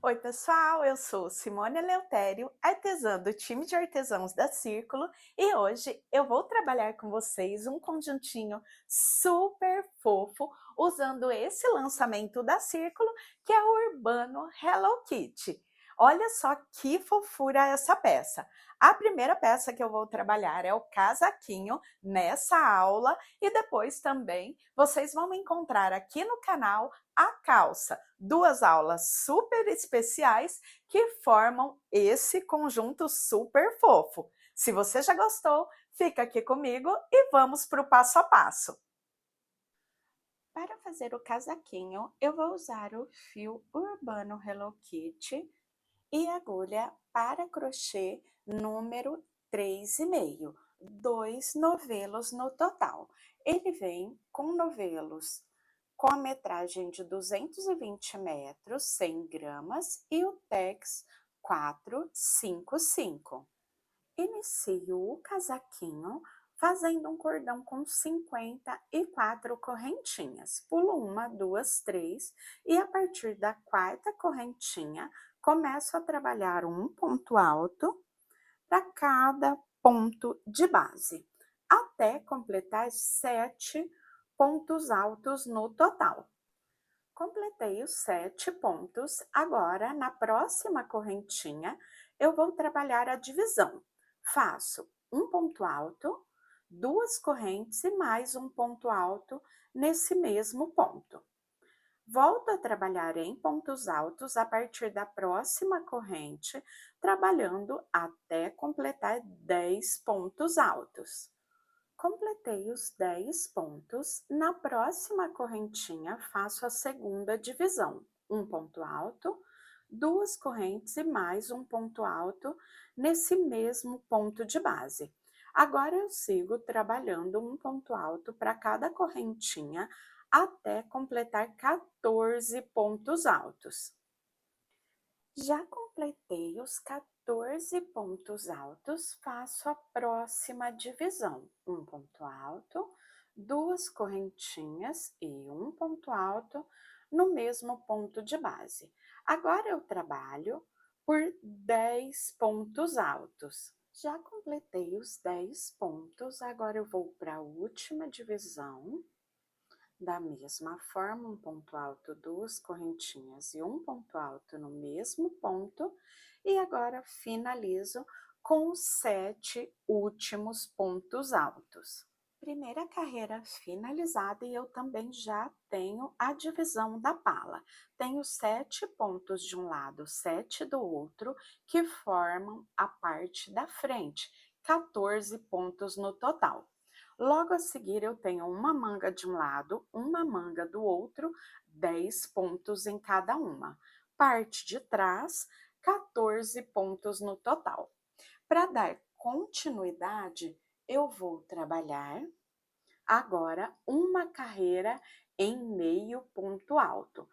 Oi, pessoal, eu sou Simone Eleutério, artesã do time de artesãos da Círculo, e hoje eu vou trabalhar com vocês um conjuntinho super fofo usando esse lançamento da Círculo, que é o Urbano Hello Kitty. Olha só que fofura essa peça. A primeira peça que eu vou trabalhar é o casaquinho nessa aula e depois também vocês vão encontrar aqui no canal a calça. Duas aulas super especiais que formam esse conjunto super fofo. Se você já gostou, fica aqui comigo e vamos para o passo a passo. Para fazer o casaquinho, eu vou usar o fio Urbano Hello Kitty e agulha para crochê número 3,5, 2 novelos no total. Ele vem com novelos com a metragem de 220 metros, 100 gramas e o tex 455. Inicio o casaquinho fazendo um cordão com 54 correntinhas. Pulo uma, duas, três e a partir da quarta correntinha começo a trabalhar um ponto alto para cada ponto de base, até completar 7 pontos altos no total. Completei os 7 pontos, agora na próxima correntinha eu vou trabalhar a divisão. Faço um ponto alto, 2 correntes e mais um ponto alto nesse mesmo ponto. Volto a trabalhar em pontos altos a partir da próxima corrente, trabalhando até completar 10 pontos altos. Completei os 10 pontos, na próxima correntinha faço a segunda divisão, um ponto alto, 2 correntes e mais um ponto alto nesse mesmo ponto de base. Agora eu sigo trabalhando um ponto alto para cada correntinha até completar 14 pontos altos. Já completei os 14 pontos altos, faço a próxima divisão, um ponto alto, 2 correntinhas e um ponto alto no mesmo ponto de base. Agora eu trabalho por 10 pontos altos. Já completei os 10 pontos, agora eu vou para a última divisão. Da mesma forma, um ponto alto, 2 correntinhas e um ponto alto no mesmo ponto, e agora finalizo com os 7 últimos pontos altos. Primeira carreira finalizada e eu também já tenho a divisão da pala. Tenho 7 pontos de um lado, 7 do outro, que formam a parte da frente, 14 pontos no total. Logo a seguir, eu tenho uma manga de um lado, uma manga do outro, 10 pontos em cada uma. Parte de trás, 14 pontos no total. Para dar continuidade, eu vou trabalhar agora uma carreira em meio ponto alto.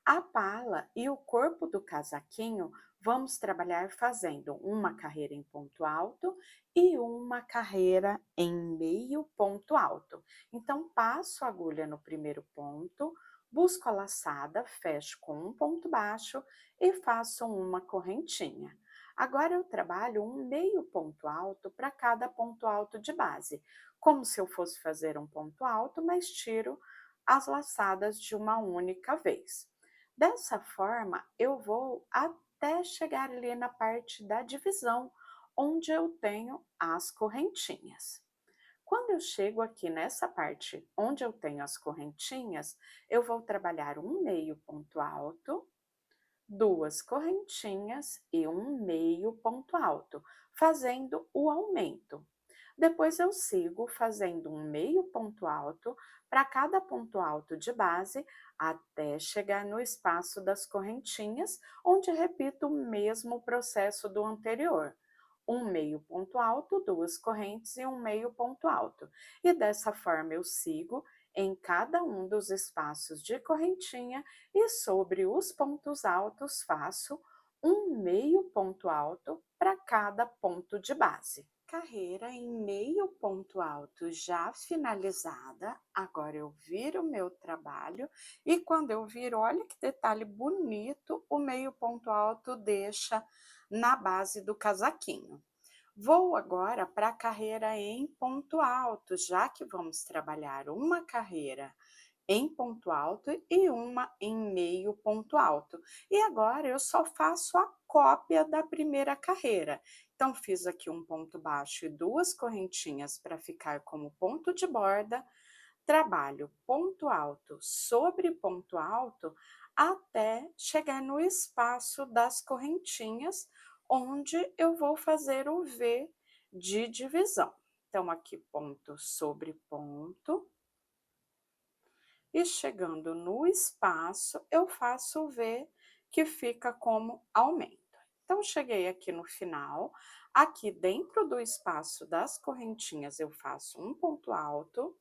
A pala e o corpo do casaquinho vamos trabalhar fazendo uma carreira em ponto alto e uma carreira em meio ponto alto. Então, passo a agulha no primeiro ponto, busco a laçada, fecho com um ponto baixo e faço uma correntinha. Agora eu trabalho um meio ponto alto para cada ponto alto de base, como se eu fosse fazer um ponto alto, mas tiro as laçadas de uma única vez. Dessa forma, eu vou até chegar ali na parte da divisão, onde eu tenho as correntinhas. Quando eu chego aqui nessa parte onde eu tenho as correntinhas, eu vou trabalhar um meio ponto alto, 2 correntinhas e um meio ponto alto, fazendo o aumento. Depois eu sigo fazendo um meio ponto alto para cada ponto alto de base até chegar no espaço das correntinhas, onde repito o mesmo processo do anterior. Um meio ponto alto, 2 correntes e um meio ponto alto. E dessa forma eu sigo em cada um dos espaços de correntinha e sobre os pontos altos faço um meio ponto alto para cada ponto de base. Carreira em meio ponto alto já finalizada, agora eu viro o meu trabalho e quando eu viro, olha que detalhe bonito, o meio ponto alto deixa na base do casaquinho. Vou agora para a carreira em ponto alto, já que vamos trabalhar uma carreira em ponto alto e uma em meio ponto alto. E agora eu só faço a cópia da primeira carreira. Então, fiz aqui um ponto baixo e duas correntinhas para ficar como ponto de borda, trabalho ponto alto sobre ponto alto até chegar no espaço das correntinhas, onde eu vou fazer o V de divisão. Então, aqui ponto sobre ponto, e chegando no espaço, eu faço o V, que fica como aumento. Então, cheguei aqui no final, aqui dentro do espaço das correntinhas, eu faço um ponto alto,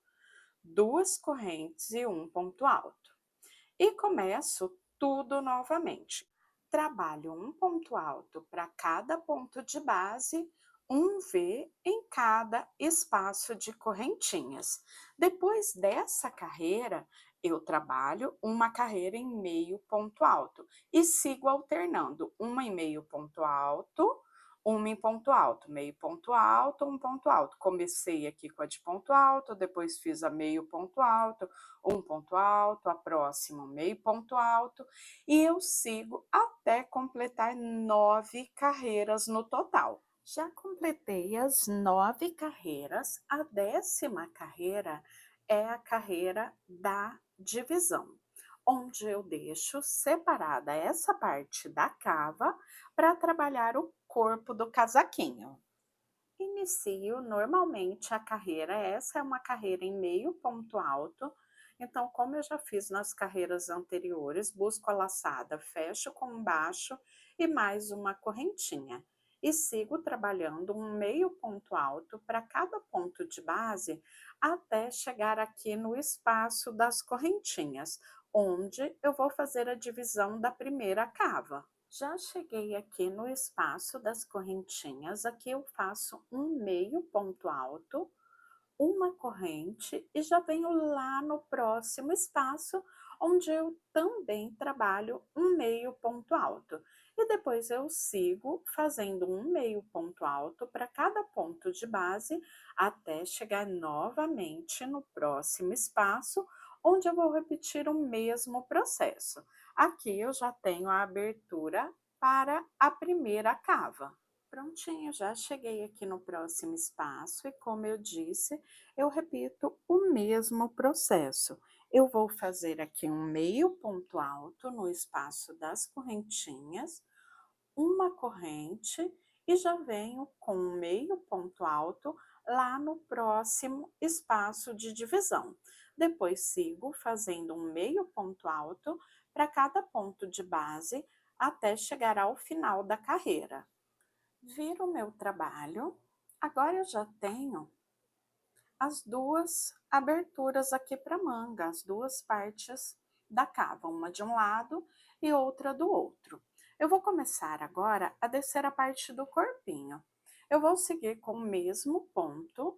duas correntes e um ponto alto. E começo tudo novamente. Trabalho um ponto alto para cada ponto de base, um V em cada espaço de correntinhas. Depois dessa carreira, eu trabalho uma carreira em meio ponto alto e sigo alternando uma em meio ponto alto, uma em ponto alto, meio ponto alto, um ponto alto. Comecei aqui com a de ponto alto, depois fiz a meio ponto alto, um ponto alto, a próxima meio ponto alto, e eu sigo até completar 9 carreiras no total. Já completei as 9 carreiras, a 10ª carreira é a carreira da divisão, onde eu deixo separada essa parte da cava para trabalhar o corpo do casaquinho. Inicio normalmente a carreira, essa é uma carreira em meio ponto alto, então como eu já fiz nas carreiras anteriores, busco a laçada, fecho com baixo e mais uma correntinha. E sigo trabalhando um meio ponto alto para cada ponto de base até chegar aqui no espaço das correntinhas, onde eu vou fazer a divisão da primeira cava. Já cheguei aqui no espaço das correntinhas, aqui eu faço um meio ponto alto, uma corrente e já venho lá no próximo espaço, onde eu também trabalho um meio ponto alto. E depois eu sigo fazendo um meio ponto alto para cada ponto de base, até chegar novamente no próximo espaço, onde eu vou repetir o mesmo processo. Aqui eu já tenho a abertura para a primeira cava. Prontinho, já cheguei aqui no próximo espaço e, como eu disse, eu repito o mesmo processo. Eu vou fazer aqui um meio ponto alto no espaço das correntinhas, uma corrente e já venho com um meio ponto alto lá no próximo espaço de divisão. Depois sigo fazendo um meio ponto alto para cada ponto de base até chegar ao final da carreira. Viro o meu trabalho, agora eu já tenho as duas aberturas aqui para manga, as duas partes da cava, uma de um lado e outra do outro. Eu vou começar agora a descer a parte do corpinho. Eu vou seguir com o mesmo ponto,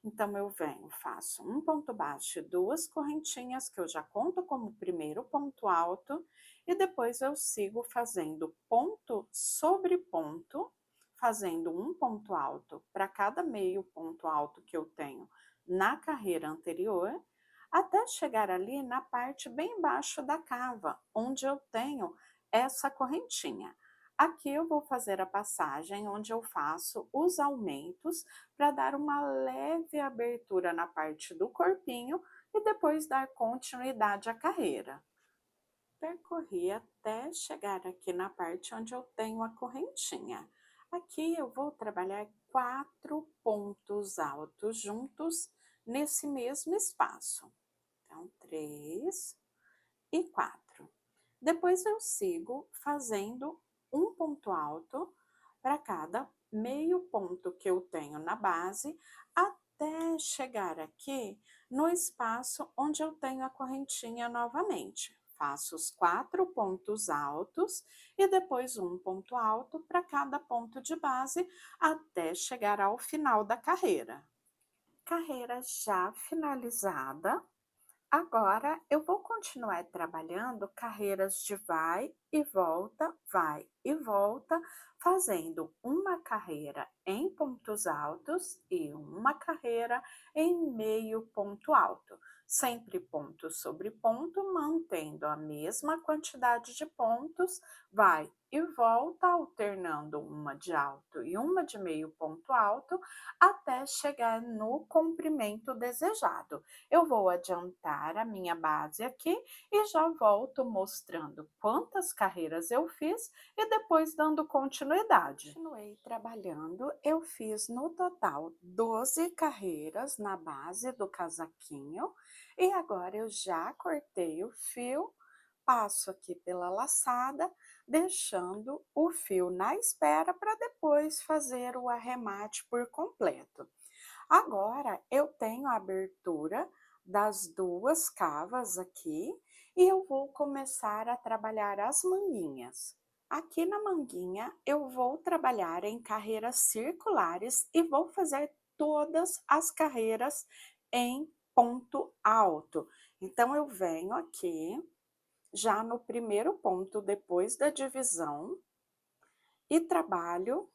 então eu venho, faço um ponto baixo e duas correntinhas, que eu já conto como primeiro ponto alto, e depois eu sigo fazendo ponto sobre ponto, fazendo um ponto alto para cada meio ponto alto que eu tenho na carreira anterior, até chegar ali na parte bem embaixo da cava, onde eu tenho essa correntinha. Aqui eu vou fazer a passagem onde eu faço os aumentos para dar uma leve abertura na parte do corpinho e depois dar continuidade à carreira. Percorri até chegar aqui na parte onde eu tenho a correntinha. Aqui eu vou trabalhar 4 pontos altos juntos nesse mesmo espaço. Então, 3 e 4. Depois eu sigo fazendo um ponto alto para cada meio ponto que eu tenho na base, até chegar aqui no espaço onde eu tenho a correntinha novamente. faço os 4 pontos altos e depois um ponto alto para cada ponto de base até chegar ao final da carreira. Carreira já finalizada. Agora eu vou continuar trabalhando carreiras de vai e volta, fazendo uma carreira em pontos altos e uma carreira em meio ponto alto, sempre ponto sobre ponto, mantendo a mesma quantidade de pontos, vai e volta, alternando uma de alto e uma de meio ponto alto, até chegar no comprimento desejado. Eu vou adiantar a minha base aqui e já volto mostrando quantas carreiras eu fiz e depois dando continuidade. Continuei trabalhando, eu fiz no total 12 carreiras na base do casaquinho e agora eu já cortei o fio, passo aqui pela laçada, deixando o fio na espera para depois fazer o arremate por completo. Agora eu tenho a abertura das duas cavas aqui e eu vou começar a trabalhar as manguinhas. Aqui na manguinha eu vou trabalhar em carreiras circulares e vou fazer todas as carreiras em ponto alto. Então eu venho aqui já no primeiro ponto depois da divisão e trabalho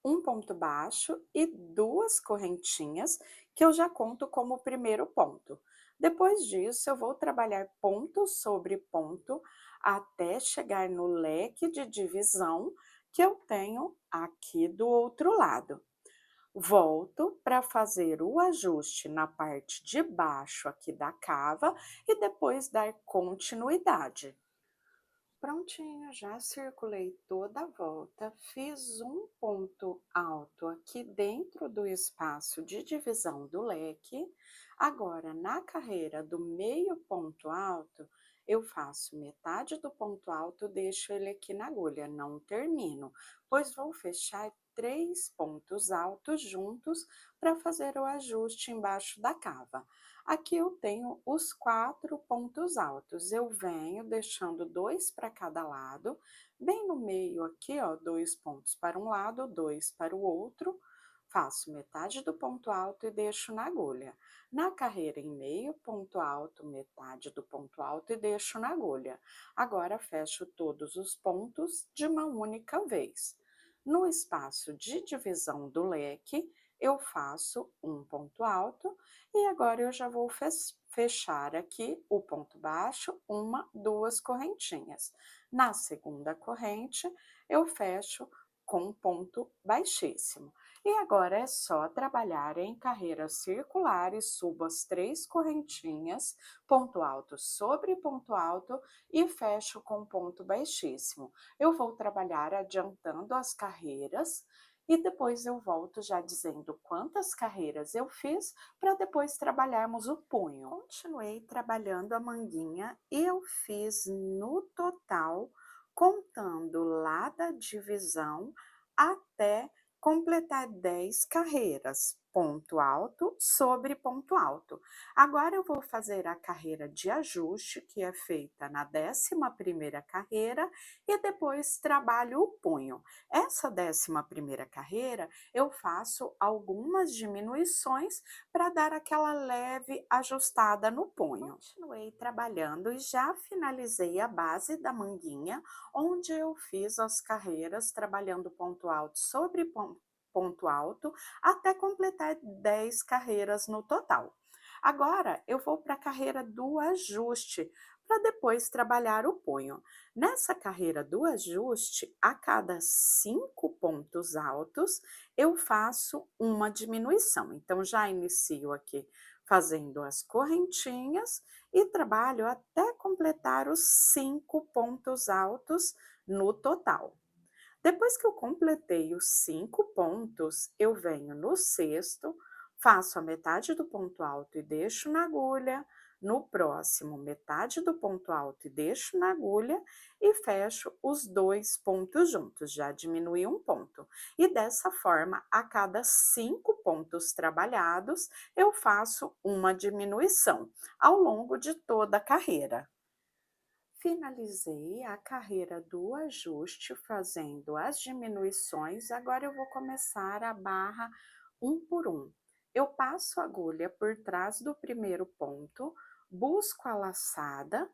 um ponto baixo e duas correntinhas, que eu já conto como primeiro ponto. Depois disso, eu vou trabalhar ponto sobre ponto até chegar no leque de divisão que eu tenho aqui do outro lado. Volto para fazer o ajuste na parte de baixo aqui da cava e depois dar continuidade. Prontinho, já circulei toda a volta, fiz um ponto alto aqui dentro do espaço de divisão do leque. Agora, na carreira do meio ponto alto, eu faço metade do ponto alto, deixo ele aqui na agulha, não termino, pois vou fechar 3 pontos altos juntos para fazer o ajuste embaixo da cava. Aqui eu tenho os 4 pontos altos, eu venho deixando 2 para cada lado, bem no meio aqui, ó, 2 pontos para um lado, 2 para o outro, faço metade do ponto alto e deixo na agulha. Na carreira em meio ponto alto, metade do ponto alto e deixo na agulha. Agora fecho todos os pontos de uma única vez. No espaço de divisão do leque, eu faço um ponto alto e agora eu já vou fechar aqui o ponto baixo, uma, duas correntinhas. Na segunda corrente, eu fecho com ponto baixíssimo. E agora é só trabalhar em carreiras circulares, subo as 3 correntinhas, ponto alto sobre ponto alto e fecho com ponto baixíssimo. Eu vou trabalhar adiantando as carreiras e depois eu volto já dizendo quantas carreiras eu fiz para depois trabalharmos o punho. Continuei trabalhando a manguinha e eu fiz no total, contando lá da divisão até completar 10 carreiras, ponto alto sobre ponto alto. Agora eu vou fazer a carreira de ajuste, que é feita na 11ª carreira, e depois trabalho o punho. Essa 11ª carreira, eu faço algumas diminuições para dar aquela leve ajustada no punho. Continuei trabalhando e já finalizei a base da manguinha, onde eu fiz as carreiras trabalhando ponto alto sobre ponto alto, até completar 10 carreiras no total. Agora eu vou para a carreira do ajuste, para depois trabalhar o punho. Nessa carreira do ajuste, a cada 5 pontos altos, eu faço uma diminuição. Então, já inicio aqui fazendo as correntinhas e trabalho até completar os 5 pontos altos no total. Depois que eu completei os 5 pontos, eu venho no sexto, faço a metade do ponto alto e deixo na agulha, no próximo metade do ponto alto e deixo na agulha e fecho os 2 pontos juntos, já diminui um ponto. E dessa forma, a cada 5 pontos trabalhados, eu faço uma diminuição ao longo de toda a carreira. Finalizei a carreira do ajuste fazendo as diminuições, agora eu vou começar a barra um por um. Eu passo a agulha por trás do primeiro ponto, busco a laçada,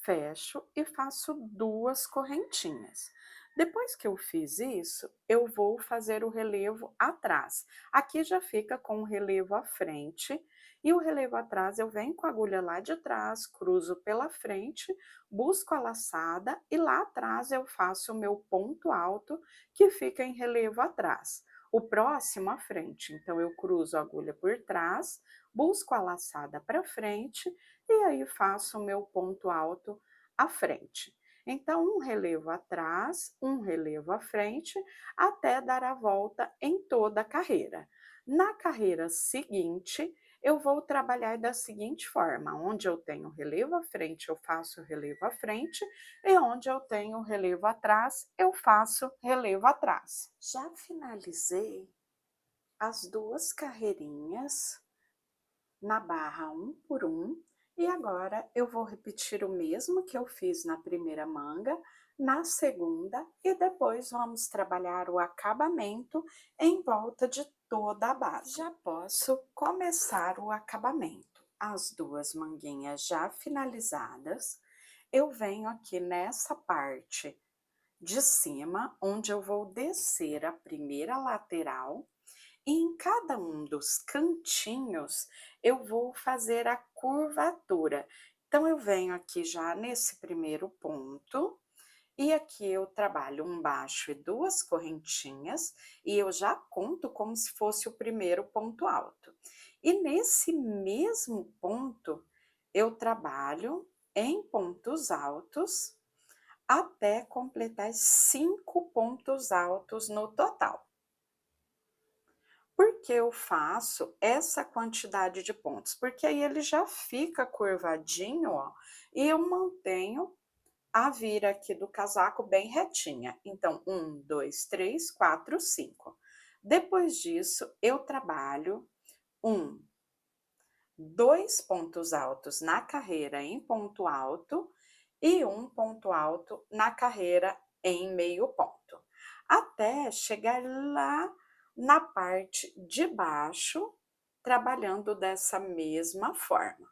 fecho e faço 2 correntinhas. Depois que eu fiz isso, eu vou fazer o relevo atrás. Aqui já fica com o relevo à frente e o relevo atrás eu venho com a agulha lá de trás, cruzo pela frente, busco a laçada e lá atrás eu faço o meu ponto alto que fica em relevo atrás. O próximo à frente, então eu cruzo a agulha por trás, busco a laçada para frente e aí faço o meu ponto alto à frente. Então, um relevo atrás, um relevo à frente, até dar a volta em toda a carreira. Na carreira seguinte, eu vou trabalhar da seguinte forma: onde eu tenho relevo à frente, eu faço relevo à frente, e onde eu tenho relevo atrás, eu faço relevo atrás. Já finalizei as 2 carreirinhas na barra um por um, e agora eu vou repetir o mesmo que eu fiz na primeira manga, na segunda, e depois vamos trabalhar o acabamento em volta de toda a base. Já posso começar o acabamento. As 2 manguinhas já finalizadas, eu venho aqui nessa parte de cima, onde eu vou descer a primeira lateral, e em cada um dos cantinhos eu vou fazer a curvatura. Então, eu venho aqui já nesse primeiro ponto, e aqui eu trabalho um baixo e 2 correntinhas, e eu já conto como se fosse o primeiro ponto alto. E nesse mesmo ponto, eu trabalho em pontos altos, até completar 5 pontos altos no total. Por que eu faço essa quantidade de pontos? Porque aí ele já fica curvadinho, ó, e eu mantenho a vira aqui do casaco bem retinha. Então, 1, 2, 3, 4, 5. Depois disso, eu trabalho 1, 2 pontos altos na carreira em ponto alto e um ponto alto na carreira em meio ponto, até chegar lá na parte de baixo, trabalhando dessa mesma forma.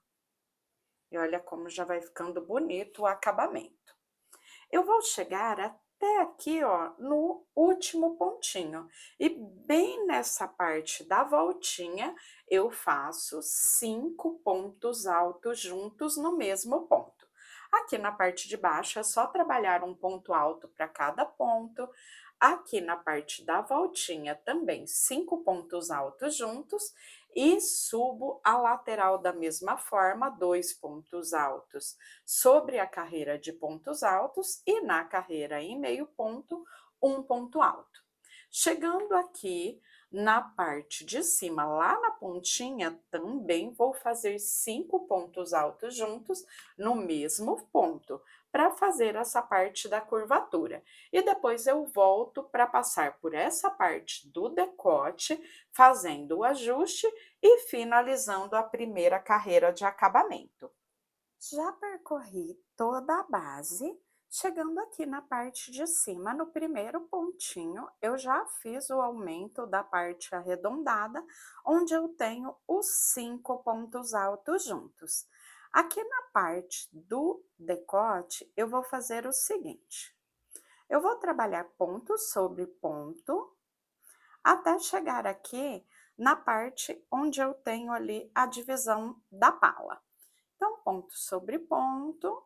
E olha como já vai ficando bonito o acabamento. Eu vou chegar até aqui, ó, no último pontinho. E bem nessa parte da voltinha, eu faço 5 pontos altos juntos no mesmo ponto. Aqui na parte de baixo é só trabalhar um ponto alto para cada ponto. Aqui na parte da voltinha também 5 pontos altos juntos e subo a lateral da mesma forma, 2 pontos altos sobre a carreira de pontos altos e na carreira em meio ponto, um ponto alto. Chegando aqui na parte de cima, lá na pontinha, também vou fazer 5 pontos altos juntos no mesmo ponto, para fazer essa parte da curvatura. E depois eu volto para passar por essa parte do decote, fazendo o ajuste e finalizando a primeira carreira de acabamento. Já percorri toda a base, chegando aqui na parte de cima, no primeiro pontinho, eu já fiz o aumento da parte arredondada, onde eu tenho os 5 pontos altos juntos. Aqui na parte do decote, eu vou fazer o seguinte: eu vou trabalhar ponto sobre ponto, até chegar aqui na parte onde eu tenho ali a divisão da pala. Então, ponto sobre ponto,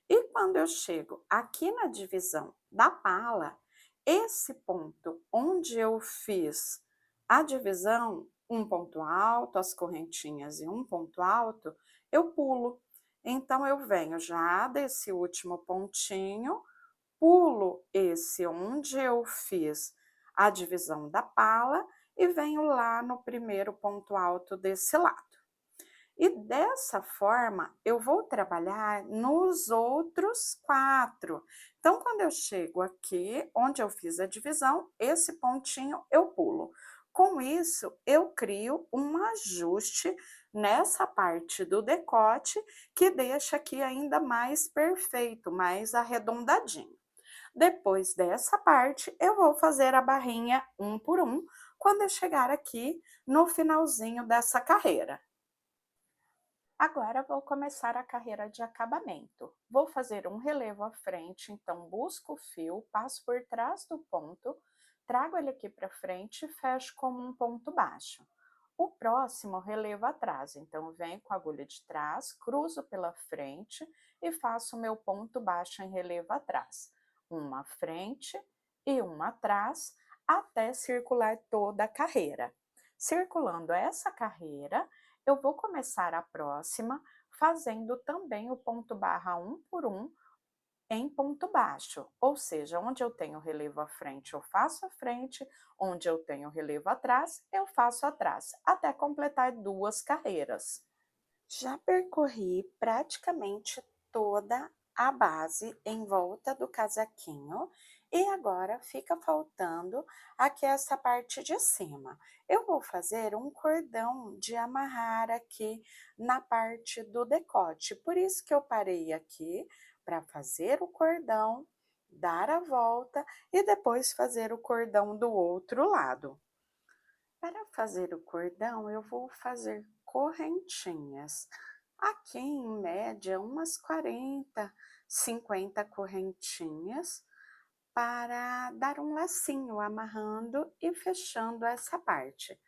e quando eu chego aqui na divisão da pala, esse ponto onde eu fiz a divisão, um ponto alto, as correntinhas e um ponto alto, eu pulo. Então, eu venho já desse último pontinho, pulo esse onde eu fiz a divisão da pala e venho lá no primeiro ponto alto desse lado. E dessa forma, eu vou trabalhar nos outros 4. Então, quando eu chego aqui, onde eu fiz a divisão, esse pontinho eu pulo. Com isso, eu crio um ajuste nessa parte do decote, que deixa aqui ainda mais perfeito, mais arredondadinho. Depois dessa parte, eu vou fazer a barrinha um por um, quando eu chegar aqui no finalzinho dessa carreira. Agora vou começar a carreira de acabamento. Vou fazer um relevo à frente, então busco o fio, passo por trás do ponto, trago ele aqui para frente e fecho como um ponto baixo. O próximo relevo atrás, então venho com a agulha de trás, cruzo pela frente e faço o meu ponto baixo em relevo atrás. Uma à frente e uma atrás, até circular toda a carreira. Circulando essa carreira, eu vou começar a próxima fazendo também o ponto barra um por um em ponto baixo, ou seja, onde eu tenho relevo à frente, eu faço à frente, onde eu tenho relevo atrás, eu faço atrás, até completar duas carreiras. Já percorri praticamente toda a base em volta do casaquinho e agora fica faltando aqui essa parte de cima. Eu vou fazer um cordão de amarrar aqui na parte do decote, por isso que eu parei aqui para fazer o cordão, dar a volta e depois fazer o cordão do outro lado. Para fazer o cordão, eu vou fazer correntinhas. Aqui, em média, umas 40, 50 correntinhas para dar um lacinho, amarrando e fechando essa parte.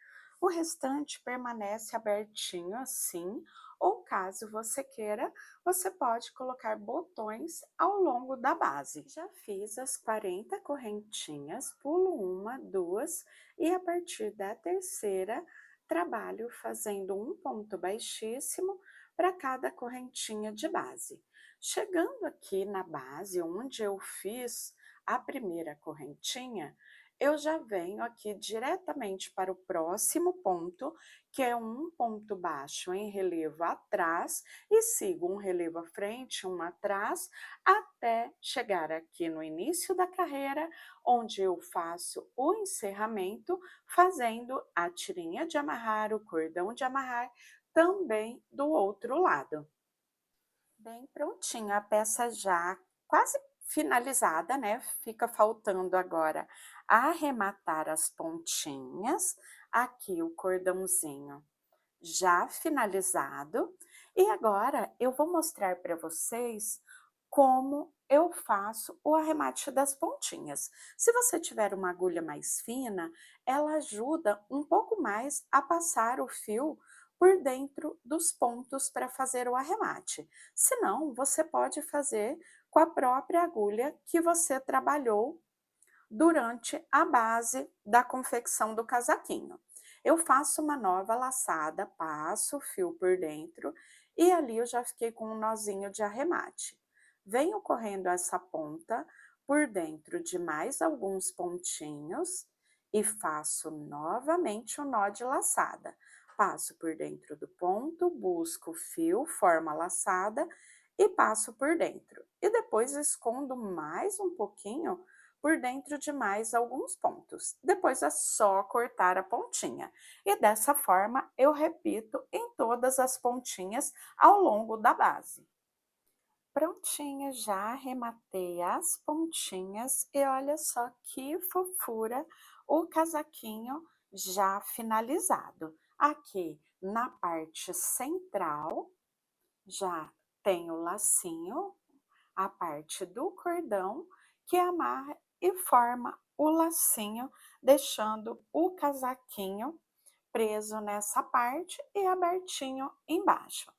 O restante permanece abertinho assim, ou caso você queira, você pode colocar botões ao longo da base. Já fiz as 40 correntinhas, pulo uma, duas e a partir da terceira trabalho fazendo um ponto baixíssimo para cada correntinha de base. Chegando aqui na base, onde eu fiz a primeira correntinha, eu já venho aqui diretamente para o próximo ponto, que é um ponto baixo em relevo atrás, e sigo um relevo à frente, um atrás, até chegar aqui no início da carreira, onde eu faço o encerramento, fazendo a tirinha de amarrar, o cordão de amarrar, também do outro lado. Bem prontinho, a peça já quase finalizada, né? Fica faltando agora arrematar as pontinhas, aqui o cordãozinho já finalizado. E agora eu vou mostrar para vocês como eu faço o arremate das pontinhas. Se você tiver uma agulha mais fina, ela ajuda um pouco mais a passar o fio por dentro dos pontos para fazer o arremate. Se não, você pode fazer com a própria agulha que você trabalhou durante a base da confecção do casaquinho. Eu faço uma nova laçada, passo o fio por dentro e ali eu já fiquei com um nozinho de arremate. Venho correndo essa ponta por dentro de mais alguns pontinhos e faço novamente o nó de laçada. Passo por dentro do ponto, busco o fio, formo a laçada e passo por dentro. E depois escondo mais um pouquinho por dentro de mais alguns pontos. Depois é só cortar a pontinha. E dessa forma eu repito em todas as pontinhas ao longo da base. Prontinha, já arrematei as pontinhas e olha só que fofura o casaquinho já finalizado. Aqui na parte central já tem o lacinho, a parte do cordão que amarra e forma o lacinho, deixando o casaquinho preso nessa parte e abertinho embaixo.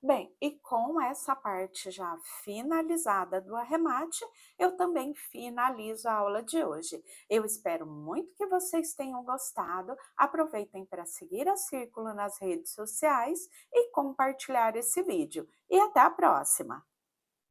Bem, e com essa parte já finalizada do arremate, eu também finalizo a aula de hoje. Eu espero muito que vocês tenham gostado. Aproveitem para seguir a Círculo nas redes sociais e compartilhar esse vídeo. E até a próxima!